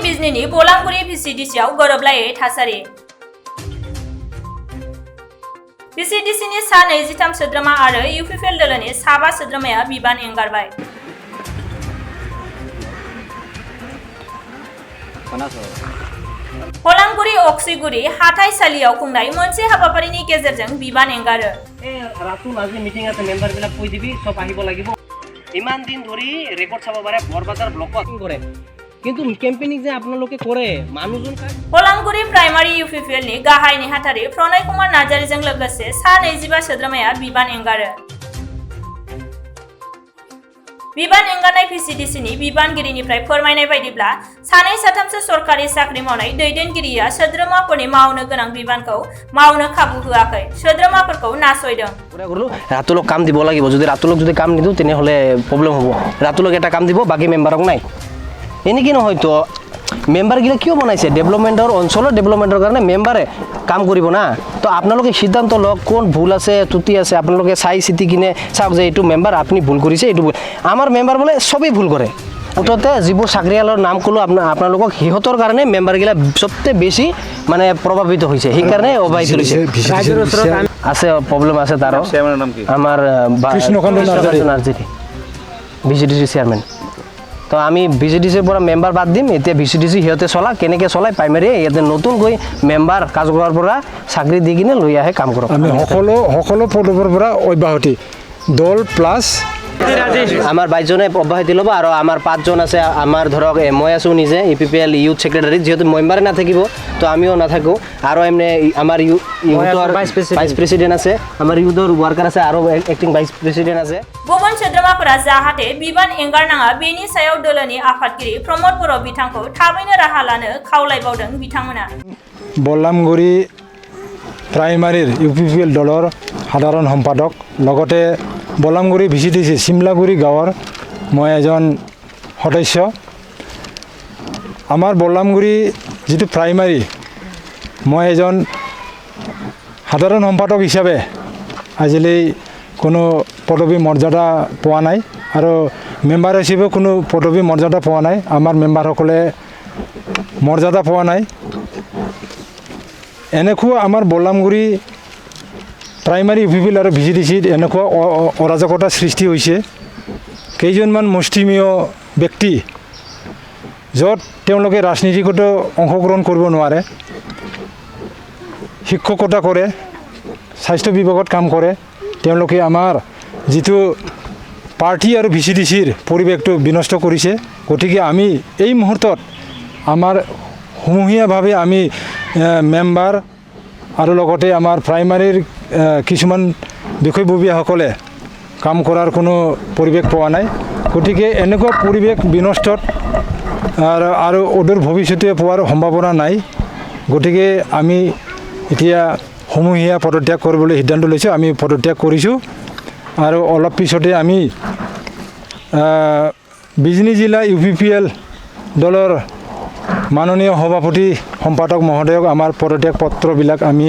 बिजनीनि बलांगुरि VCDCआव गोरोबलायै थासारि VCDCनि सा 23 सोद्रोमा आरो UPPL दोलोनि सा 5 सोद्रोमाया बिबान एंगारबाय। बलांगुरि अक्सिगुरि हाथाइसालियाव खुंनाय मोनसे हाबाफारिनि गेजेरजों बिबान एंगारो। रातुल आज मिटिंग আছে মেম্বার বিলাক কই দিবি সব আহিব লাগিব ইমান দিন ধৰি ৰেকৰ্ড চাব পাৰে বৰবাজাৰ ব্লকত কৰে কিন্তু ক্যাম্পেইনিং যে আপোনালোকে কৰে মানুহজন बलांगुरि प्राइमारि UPPL नि गाहाय नेहाथारि प्रणय कुमार नार्जारीजों लोगोसे सा 25 सोद्रोमाया बिबान एंगारो। बिबान एंगारनाय VCDC नि बिबानगिरिनिफ्राय फोरमायनाय बायदिब्ला सानै साथामसो सरकारि साख्रि मावनाय दैदेनगिरिया सोद्रोमाफोरनि मावनो गोनां बिबानखौ मावनो खाबु होआखै सोद्रोमाफोरखौ नासयदों। रातुलक काम দিব লাগিব যদি रातुलक যদি কাম নিদিও তেনে হলে প্ৰবলেম হ'ব रातुलक এটা কাম দিব বাকি মেম্বাৰক নাই এনে কি নহয় তো মেম্বাৰ গিলা কিয় বনাইছে ডেভেলপমেন্টৰ অঞ্চলৰ ডেভেলপমেন্টৰ কাৰণে মেম্বাৰে কাম কৰিব না তো আপোনালোকে সিদ্ধান্ত লওক কোন ভুল আছে ত্ৰুটি আছে আপোনালোকে চাই চিতি কিনে চাওক যে এইটো মেম্বাৰ আপুনি ভুল কৰিছে এইটো আমাৰ মেম্বাৰ বলে সবেই ভুল কৰে অন্ততে যিবোৰ চাকৰিয়ালৰ নাম কলো আপোনালোকক হিহতৰ কাৰণে মেম্বাৰ গিলা সবতে বেছি মানে প্ৰভাৱিত হৈছে সেই কাৰণে অবাহিত হৈছে আছে প্ৰবলেম আছে তাৰ আমাৰ কৃষ্ণকান্ত নাৰ্জাৰী VCDC চেয়াৰম্যান তো আমি VCDCৰ পৰা মেম্বাৰ বাদ দিম এতিয়া VCDC হিয়তে চলা কেনেকৈ চলাই প্ৰাইমাৰী ইয়াতে নতুন গৈ মেম্বাৰ কাৰ্যকৰৰ পৰা চাকৰি দি কিনে লৈ আহে কাম কৰক আমি সকলো পদৰ পৰা অব্যাহতি দল প্লাস আমাৰ 22 জনে অব্যাহতি ল'ব আৰু আমাৰ 5 জন আছে আমাৰ ধৰক মই আছো নিজে UPPL ইউথ সেক্ৰেটাৰী যেহেতু মেম্বাৰে নাথাকিব তো আমিও নাথাকো আৰু এমনে আমাৰ ইউথৰ ভাইস প্ৰেসিডেন্ট আছে আমাৰ ইউথৰ ওয়াৰ্কাৰ আছে আৰু এক্টিং ভাইস প্রেসিডেন্ট আছে गुबुन सोद्रोमाफोरा जाहाथे बिबान एंगारनाङा बेनि सायाव दोलोनि आफादगिरि प्रमोद बर' बिथांखौ थाबैनो राहा लानो खावलायबावदों बिथांमोना। बलांगुरि प्राइमारीर UPPL दলৰ সাধাৰণ সম্পাদক লগতে বলাংগুৰি VCDC সিমলাগুৰি গাঁৱৰ মই এজন সদস্য আমাৰ বলাংগুৰি যেটো প্ৰাইমাৰী মই এজন সাধাৰণ সম্পাদক হিচাপে আজিলৈ কোনো পদবী মৰ্যাদা পোৱা নাই আৰু মেম্বাৰ হিচাপে কোনো পদবী মৰ্যাদা পোৱা নাই আমাৰ মেম্বাৰসকলে মৰ্যাদা পোৱা নাই এনেকুৱা আমাৰ বলাংগুৰি প্ৰাইমাৰী UPPL আৰু VCDC এনেকুৱা অৰাজকতা সৃষ্টি হৈছে কেইজনমান মুষ্টিমীয় ব্যক্তি য'ত তেওঁলোকে ৰাজনীতিগত অংশগ্ৰহণ কৰিব নোৱাৰে শিক্ষকতা কৰে স্বাস্থ্য বিভাগত কাম কৰে তেওঁলোকে আমাৰ যেটো পাৰ্টি আৰু VCDCৰ পৰিৱেশটো বিনষ্ট কৰিছে গতিকে আমি এই মুহূৰ্তত আমাৰ সমূহীয়াভাৱে আমি মেম্বাৰ আৰু লগতে আমাৰ প্ৰাইমাৰীৰ কিছুমান বিষয়ববীয়াসকলে কাম কৰাৰ কোনো পৰিৱেশ পোৱা নাই গতিকে এনেকুৱা পৰিৱেশ বিনষ্টত আৰু অদূৰ ভৱিষ্যতে পোৱাৰ সম্ভাৱনা নাই গতিকে আমি এতিয়া সমূহীয়া পদত্যাগ কৰিবলৈ সিদ্ধান্ত লৈছোঁ আমি পদত্যাগ কৰিছোঁ আৰু অলপ পিছতে আমি বিজনী জিলা UPPL দলৰ মাননীয় সভাপতি সম্পাদক মহোদয়ক আমাৰ পদত্যাগ পত্ৰবিলাক আমি